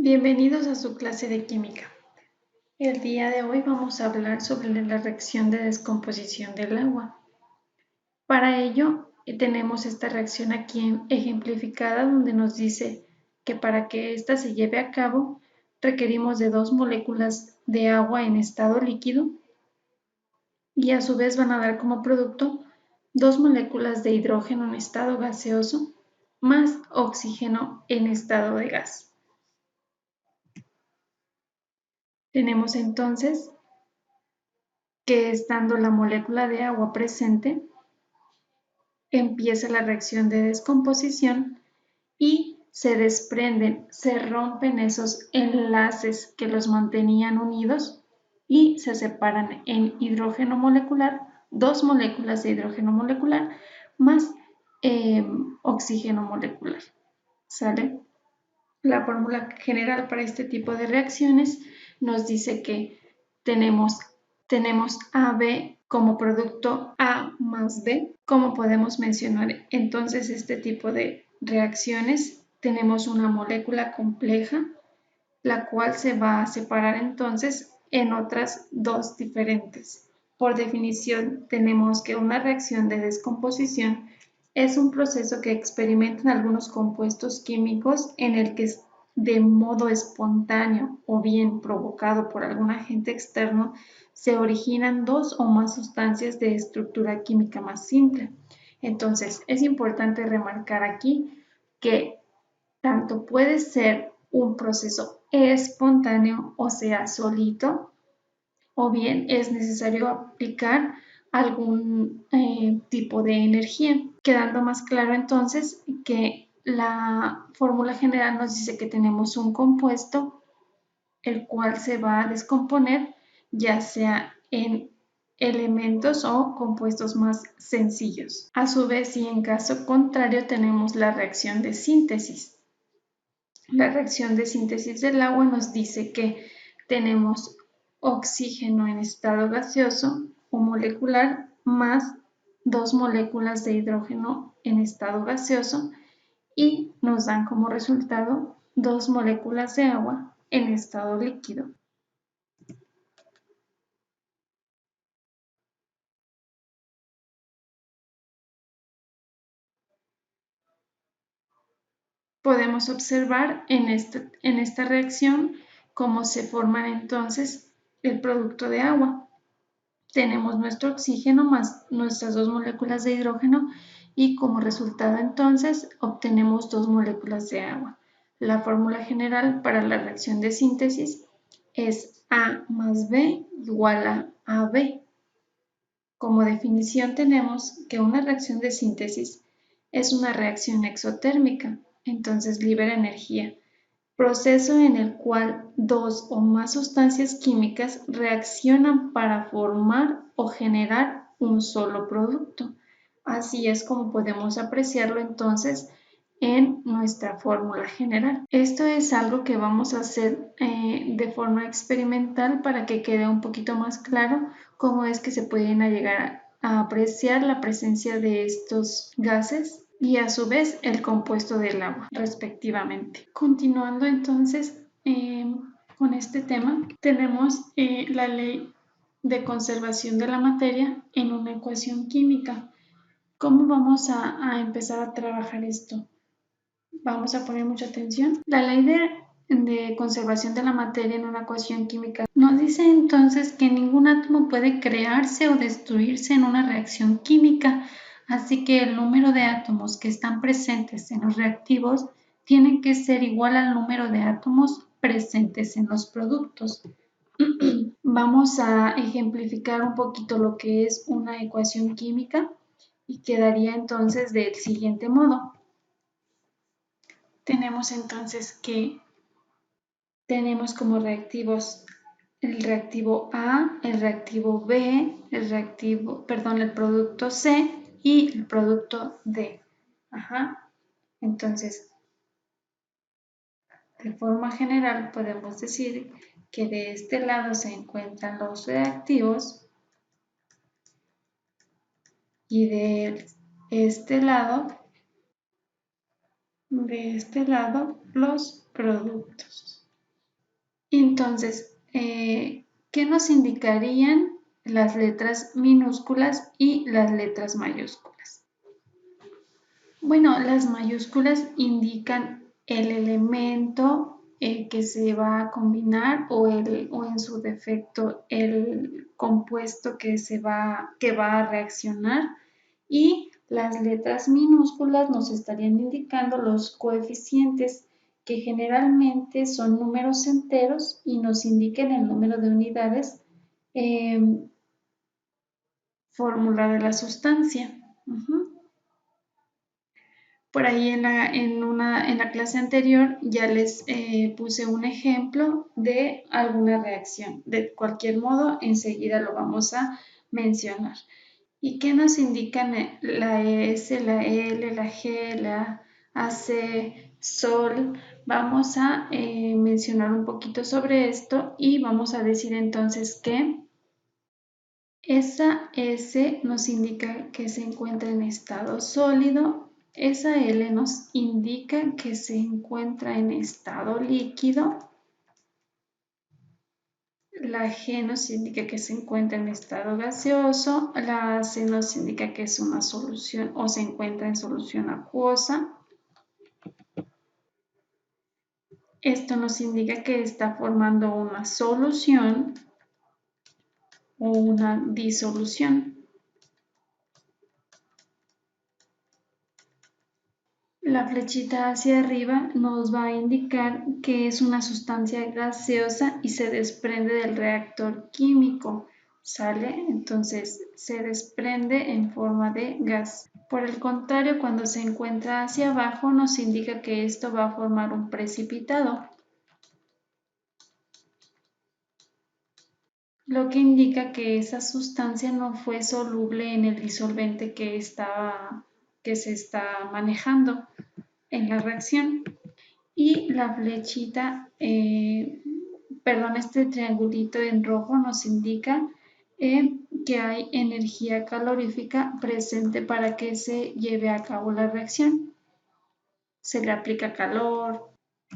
Bienvenidos a su clase de química. El día de hoy vamos a hablar sobre la reacción de descomposición del agua. Para ello tenemos esta reacción aquí ejemplificada donde nos dice que para que ésta se lleve a cabo requerimos de 2 moléculas de agua en estado líquido y a su vez van a dar como producto 2 moléculas de hidrógeno en estado gaseoso más oxígeno en estado de gas. Tenemos entonces que estando la molécula de agua presente, empieza la reacción de descomposición y se desprenden, se rompen esos enlaces que los mantenían unidos y se separan en hidrógeno molecular, 2 moléculas de hidrógeno molecular más oxígeno molecular. ¿Sale? La fórmula general para este tipo de reacciones nos dice que tenemos AB como producto A más B. Como podemos mencionar entonces este tipo de reacciones, tenemos una molécula compleja, la cual se va a separar entonces en otras 2 diferentes. Por definición, tenemos que una reacción de descomposición es un proceso que experimentan algunos compuestos químicos en el que de modo espontáneo o bien provocado por algún agente externo se originan 2 o más sustancias de estructura química más simple. Entonces, es importante remarcar aquí que tanto puede ser un proceso espontáneo, o sea, solito, o bien es necesario aplicar algún tipo de energía. Quedando más claro entonces que la fórmula general nos dice que tenemos un compuesto el cual se va a descomponer ya sea en elementos o compuestos más sencillos. A su vez, y en caso contrario, tenemos la reacción de síntesis. La reacción de síntesis del agua nos dice que tenemos oxígeno en estado gaseoso o molecular más 2 moléculas de hidrógeno en estado gaseoso y nos dan como resultado 2 moléculas de agua en estado líquido. Podemos observar en esta reacción cómo se forman entonces el producto de agua. Tenemos nuestro oxígeno más nuestras 2 moléculas de hidrógeno y como resultado entonces obtenemos 2 moléculas de agua. La fórmula general para la reacción de síntesis es A más B igual a AB. Como definición tenemos que una reacción de síntesis es una reacción exotérmica, entonces libera energía, proceso en el cual 2 o más sustancias químicas reaccionan para formar o generar un solo producto. Así es como podemos apreciarlo entonces en nuestra fórmula general. Esto es algo que vamos a hacer de forma experimental para que quede un poquito más claro cómo es que se pueden llegar a apreciar la presencia de estos gases y a su vez el compuesto del agua, respectivamente. Continuando entonces con este tema, tenemos la ley de conservación de la materia en una ecuación química. ¿Cómo vamos a empezar a trabajar esto? Vamos a poner mucha atención. La ley de conservación de la materia en una ecuación química nos dice entonces que ningún átomo puede crearse o destruirse en una reacción química, así que el número de átomos que están presentes en los reactivos tienen que ser igual al número de átomos presentes en los productos. Vamos a ejemplificar un poquito lo que es una ecuación química y quedaría entonces del siguiente modo. Tenemos entonces que tenemos como reactivos el reactivo A, el reactivo B, el producto C y el producto D. Entonces, de forma general podemos decir que de este lado se encuentran los reactivos y de este lado los productos. Entonces, ¿qué nos indicarían las letras minúsculas y las letras mayúsculas? Bueno, las mayúsculas indican el elemento que se va a combinar o en su defecto el compuesto que va a reaccionar, y las letras minúsculas nos estarían indicando los coeficientes, que generalmente son números enteros y nos indican el número de unidades fórmula de la sustancia. Por ahí en la clase anterior ya les puse un ejemplo de alguna reacción. De cualquier modo, enseguida lo vamos a mencionar. ¿Y qué nos indican la S, la L, la G, la AC, Sol? Vamos a mencionar un poquito sobre esto y vamos a decir entonces que esa S nos indica que se encuentra en estado sólido, esa L nos indica que se encuentra en estado líquido, la G nos indica que se encuentra en estado gaseoso, la C nos indica que es una solución o se encuentra en solución acuosa. Esto nos indica que está formando una solución o una disolución. La flechita hacia arriba nos va a indicar que es una sustancia gaseosa y se desprende del reactor químico. ¿Sale? Entonces se desprende en forma de gas. Por el contrario, cuando se encuentra hacia abajo nos indica que esto va a formar un precipitado, lo que indica que esa sustancia no fue soluble en el disolvente que se está manejando en la reacción. Y la flechita, este triangulito en rojo nos indica que hay energía calorífica presente para que se lleve a cabo la reacción. Se le aplica calor.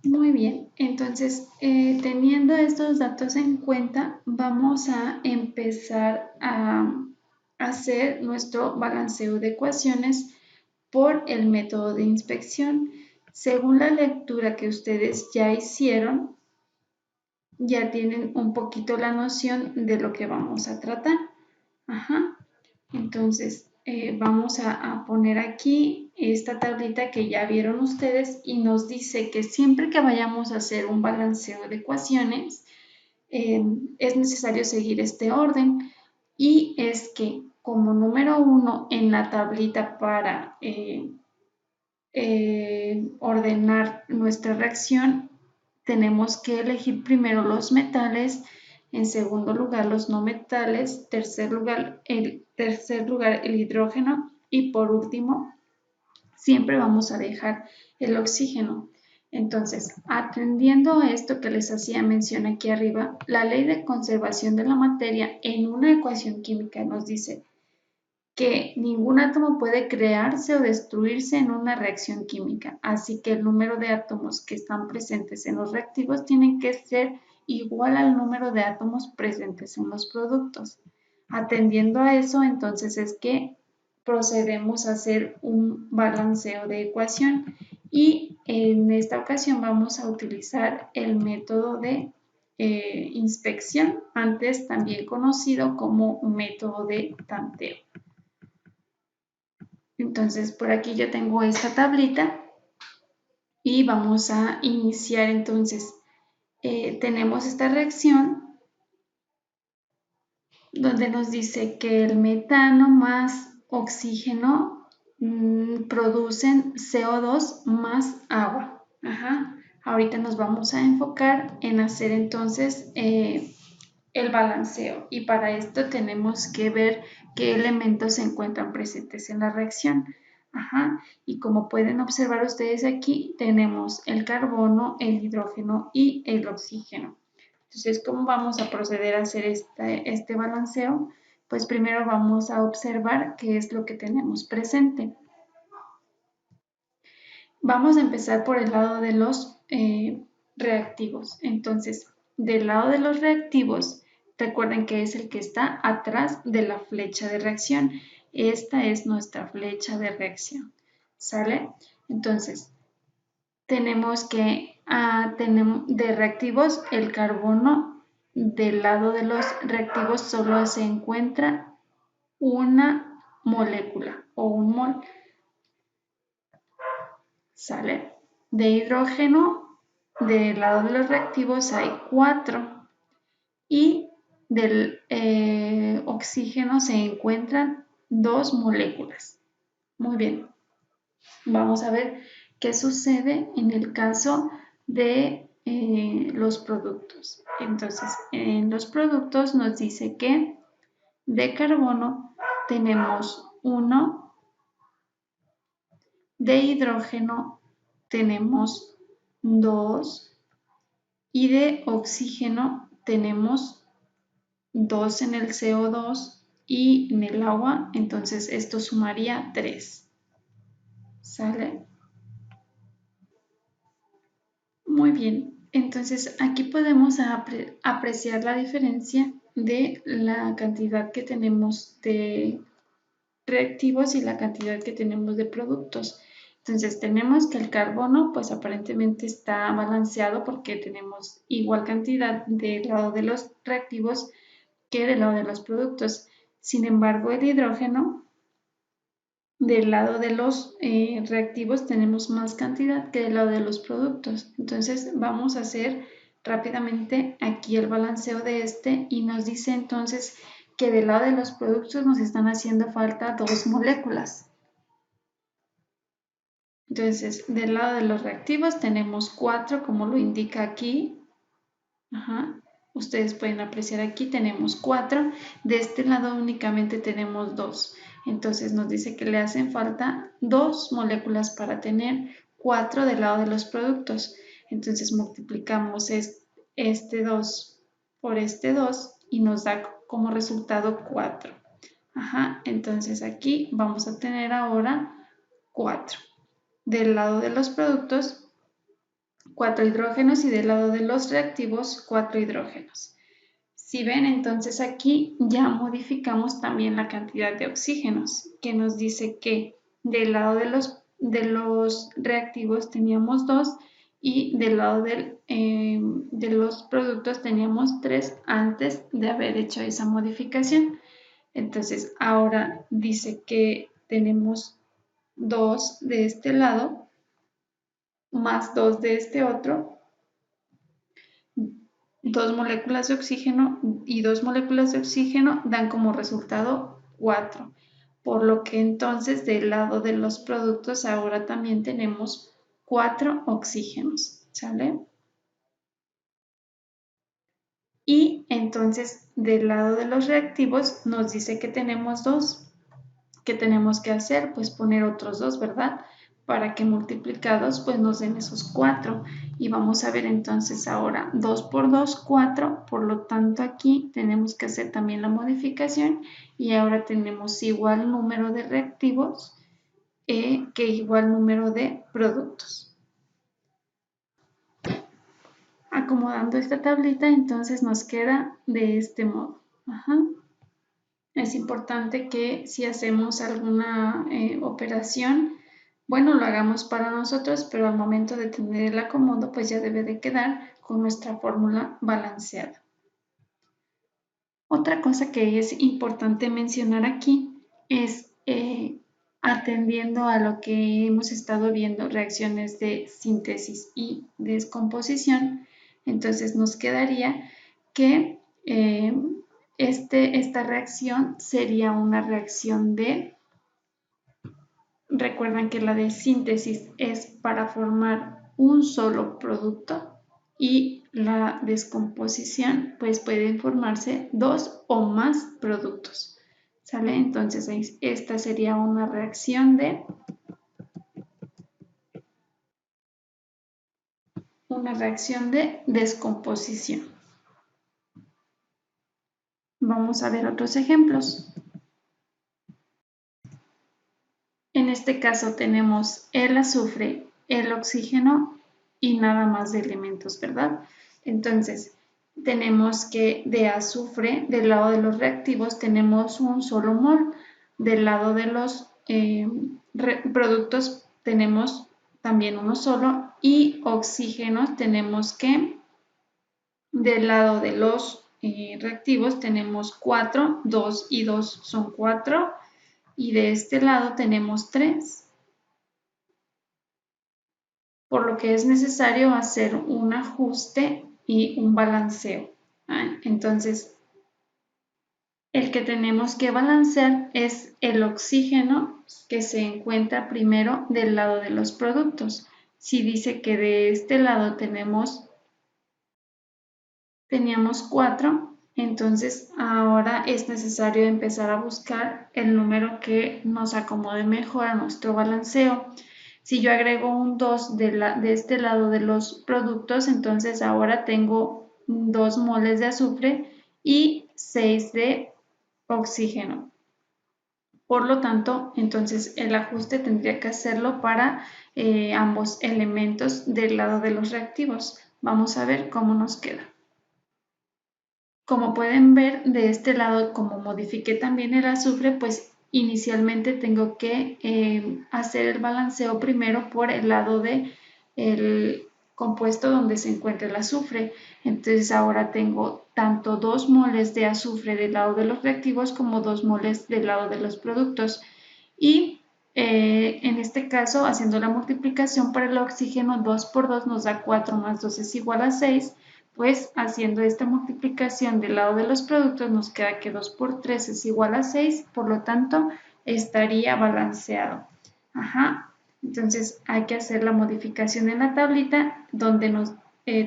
Muy bien, entonces teniendo estos datos en cuenta, vamos a empezar a hacer nuestro balanceo de ecuaciones por el método de inspección. Según la lectura que ustedes ya hicieron, ya tienen un poquito la noción de lo que vamos a tratar. Ajá. Entonces, vamos a poner aquí esta tablita que ya vieron ustedes y nos dice que siempre que vayamos a hacer un balanceo de ecuaciones, es necesario seguir este orden, y es que como número 1 en la tablita para ordenar nuestra reacción, tenemos que elegir primero los metales, en segundo lugar los no metales, tercer lugar el hidrógeno, y por último siempre vamos a dejar el oxígeno. Entonces, atendiendo a esto que les hacía mención aquí arriba, la ley de conservación de la materia en una ecuación química nos dice que ningún átomo puede crearse o destruirse en una reacción química, así que el número de átomos que están presentes en los reactivos tienen que ser igual al número de átomos presentes en los productos. Atendiendo a eso, entonces es que procedemos a hacer un balanceo de ecuación, y en esta ocasión vamos a utilizar el método de inspección, antes también conocido como método de tanteo. Entonces, por aquí yo tengo esta tablita y vamos a iniciar. Entonces, tenemos esta reacción donde nos dice que el metano más oxígeno producen CO2 más agua. Ajá. Ahorita nos vamos a enfocar en hacer entonces el balanceo, y para esto tenemos que ver qué elementos se encuentran presentes en la reacción. Ajá. Y como pueden observar ustedes aquí, tenemos el carbono, el hidrógeno y el oxígeno. Entonces, ¿cómo vamos a proceder a hacer este balanceo? Pues primero vamos a observar qué es lo que tenemos presente. Vamos a empezar por el lado de los reactivos. Entonces, del lado de los reactivos, recuerden que es el que está atrás de la flecha de reacción. Esta es nuestra flecha de reacción, ¿sale? Entonces, tenemos que, de reactivos, el carbono del lado de los reactivos solo se encuentra una molécula o un mol, ¿sale? De hidrógeno, del lado de los reactivos hay 4 y del oxígeno se encuentran 2 moléculas. Muy bien, vamos a ver qué sucede en el caso de los productos. Entonces, en los productos nos dice que de carbono tenemos 1, de hidrógeno tenemos 2 y de oxígeno tenemos 2 en el CO2 y en el agua, entonces esto sumaría 3. ¿Sale? Muy bien, entonces aquí podemos apreciar la diferencia de la cantidad que tenemos de reactivos y la cantidad que tenemos de productos. Entonces tenemos que el carbono pues aparentemente está balanceado porque tenemos igual cantidad del lado de los reactivos que del lado de los productos. Sin embargo, el hidrógeno del lado de los reactivos tenemos más cantidad que del lado de los productos. Entonces vamos a hacer rápidamente aquí el balanceo de este y nos dice entonces que del lado de los productos nos están haciendo falta 2 moléculas. Entonces, del lado de los reactivos tenemos 4, como lo indica aquí. Ajá. Ustedes pueden apreciar aquí, tenemos 4. De este lado únicamente tenemos 2. Entonces nos dice que le hacen falta 2 moléculas para tener 4 del lado de los productos. Entonces multiplicamos este 2 por este 2 y nos da como resultado 4. Ajá. Entonces aquí vamos a tener ahora 4. Del lado de los productos, 4 hidrógenos y del lado de los reactivos, 4 hidrógenos. Si ven, entonces aquí ya modificamos también la cantidad de oxígenos, que nos dice que del lado de los reactivos teníamos 2 y del lado de los productos teníamos 3 antes de haber hecho esa modificación. Entonces ahora dice que tenemos 2 de este lado más 2 de este otro, 2 moléculas de oxígeno y 2 moléculas de oxígeno dan como resultado 4. Por lo que entonces del lado de los productos ahora también tenemos 4 oxígenos, ¿sale? Y entonces del lado de los reactivos nos dice que tenemos 2. ¿Qué tenemos que hacer? Pues poner otros 2, ¿verdad? Para que multiplicados pues nos den esos 4. Y vamos a ver entonces ahora 2 por 2, 4. Por lo tanto aquí tenemos que hacer también la modificación y ahora tenemos igual número de reactivos que igual número de productos. Acomodando esta tablita entonces nos queda de este modo. Ajá. Es importante que si hacemos alguna operación, bueno, lo hagamos para nosotros, pero al momento de tener el acomodo, pues ya debe de quedar con nuestra fórmula balanceada. Otra cosa que es importante mencionar aquí es atendiendo a lo que hemos estado viendo, reacciones de síntesis y descomposición, entonces nos quedaría que esta reacción sería una reacción de, recuerdan que la de síntesis es para formar un solo producto y la descomposición pues pueden formarse 2 o más productos. ¿Sale? Entonces esta sería una reacción de descomposición. Vamos a ver otros ejemplos. En este caso tenemos el azufre, el oxígeno y nada más de elementos, ¿verdad? Entonces, tenemos que de azufre, del lado de los reactivos, tenemos un solo mol. Del lado de los productos tenemos también uno solo. Y oxígeno tenemos que, del lado de los reactivos tenemos 4, 2 y 2 son 4. Y de este lado tenemos 3. Por lo que es necesario hacer un ajuste y un balanceo. Entonces, el que tenemos que balancear es el oxígeno que se encuentra primero del lado de los productos. Si dice que de este lado teníamos 4, entonces ahora es necesario empezar a buscar el número que nos acomode mejor a nuestro balanceo. Si yo agrego un 2 de este lado de los productos, entonces ahora tengo 2 moles de azufre y 6 de oxígeno. Por lo tanto, entonces el ajuste tendría que hacerlo para ambos elementos del lado de los reactivos. Vamos a ver cómo nos queda. Como pueden ver, de este lado, como modifiqué también el azufre, pues inicialmente tengo que hacer el balanceo primero por el lado del compuesto donde se encuentra el azufre. Entonces ahora tengo tanto 2 moles de azufre del lado de los reactivos como 2 moles del lado de los productos. Y en este caso, haciendo la multiplicación para el oxígeno, 2 por 2 nos da 4 más 2 es igual a 6. Pues haciendo esta multiplicación del lado de los productos nos queda que 2 por 3 es igual a 6, por lo tanto estaría balanceado. Entonces hay que hacer la modificación en la tablita donde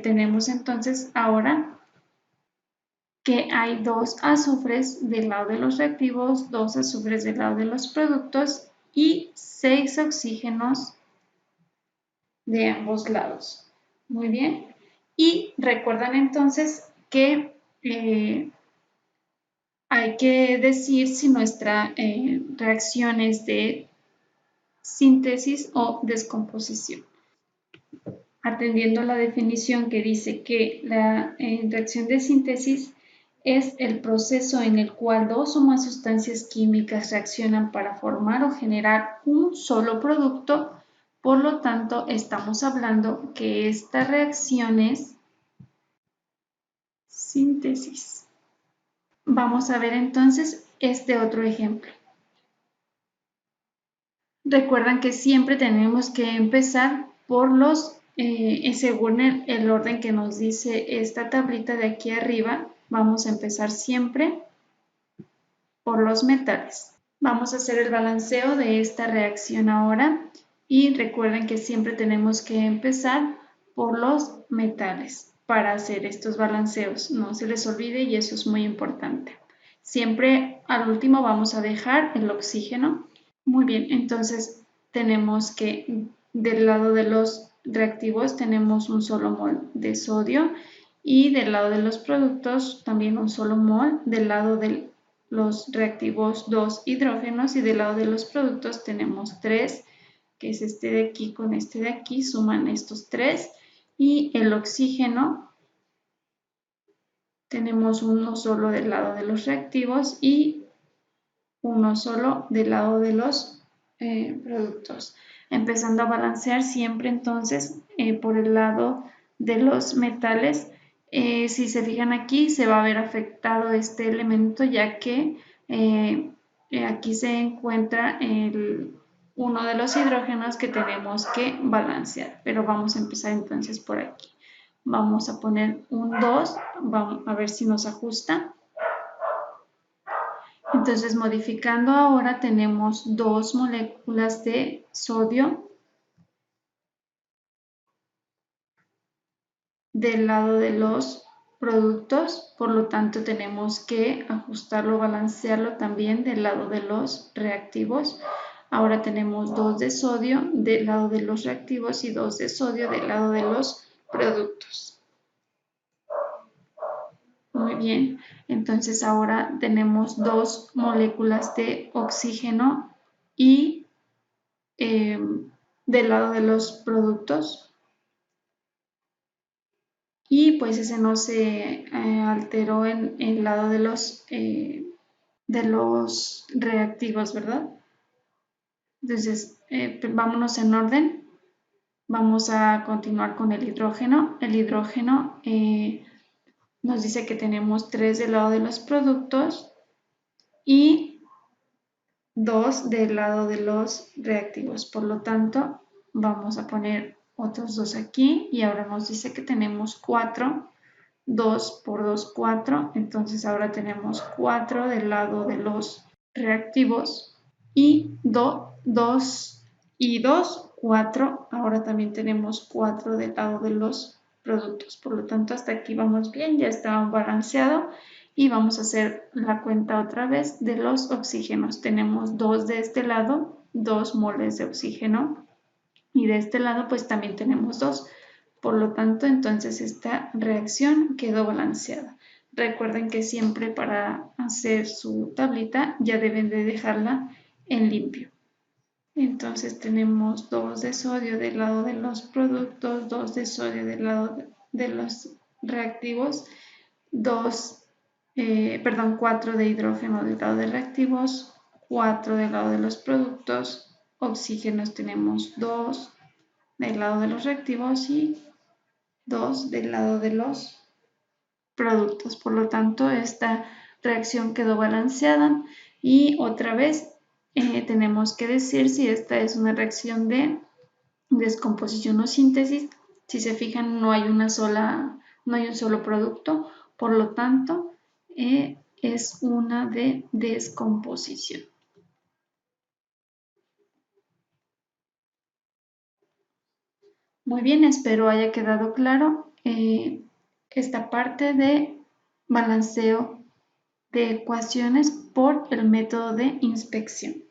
tenemos entonces ahora que hay 2 azufres del lado de los reactivos, 2 azufres del lado de los productos y 6 oxígenos de ambos lados. Muy bien. Y recuerdan entonces que hay que decir si nuestra reacción es de síntesis o descomposición. Atendiendo a la definición que dice que la reacción de síntesis es el proceso en el cual 2 o más sustancias químicas reaccionan para formar o generar un solo producto. Por lo tanto, estamos hablando que esta reacción es síntesis. Vamos a ver entonces este otro ejemplo. Recuerdan que siempre tenemos que empezar por los, según el orden que nos dice esta tablita de aquí arriba, vamos a empezar siempre por los metales. Vamos a hacer el balanceo de esta reacción ahora y recuerden que siempre tenemos que empezar por los metales para hacer estos balanceos. No se les olvide y eso es muy importante. Siempre al último vamos a dejar el oxígeno. Muy bien, entonces tenemos que del lado de los reactivos tenemos un solo mol de sodio y del lado de los productos también un solo mol. Del lado de los reactivos 2 hidrógenos y del lado de los productos tenemos 3, que es este de aquí con este de aquí, suman estos 3 y el oxígeno tenemos uno solo del lado de los reactivos y uno solo del lado de los productos. Empezando a balancear siempre entonces por el lado de los metales. Si se fijan aquí se va a ver afectado este elemento ya que aquí se encuentra uno de los hidrógenos que tenemos que balancear, pero vamos a empezar entonces por aquí. Vamos a poner un 2, vamos a ver si nos ajusta. Entonces, modificando ahora tenemos 2 moléculas de sodio del lado de los productos, por lo tanto tenemos que ajustarlo, balancearlo también del lado de los reactivos. Ahora tenemos 2 de sodio del lado de los reactivos y 2 de sodio del lado de los productos. Muy bien, entonces ahora tenemos 2 moléculas de oxígeno y del lado de los productos y pues ese no se alteró en el lado de los reactivos, ¿verdad? Entonces, vámonos en orden. Vamos a continuar con el hidrógeno. El hidrógeno nos dice que tenemos 3 del lado de los productos y 2 del lado de los reactivos. Por lo tanto, vamos a poner otros 2 aquí y ahora nos dice que tenemos 4. 2 por 2, 4. Entonces ahora tenemos 4 del lado de los reactivos y 2 y 2, 4. Ahora también tenemos 4 del lado de los productos. Por lo tanto, hasta aquí vamos bien, ya está balanceado. Y vamos a hacer la cuenta otra vez de los oxígenos. Tenemos 2 de este lado, 2 moles de oxígeno. Y de este lado pues también tenemos 2. Por lo tanto, entonces esta reacción quedó balanceada. Recuerden que siempre para hacer su tablita ya deben de dejarla en limpio. Entonces tenemos 2 de sodio del lado de los productos, 2 de sodio del lado de los reactivos, 4 de hidrógeno del lado de reactivos, 4 del lado de los productos, oxígenos tenemos 2 del lado de los reactivos y 2 del lado de los productos. Por lo tanto, esta reacción quedó balanceada y otra vez tenemos que decir si esta es una reacción de descomposición o síntesis. Si se fijan, no hay un solo producto, por lo tanto, es una de descomposición. Muy bien, espero haya quedado claro esta parte de balanceo de ecuaciones por el método de inspección.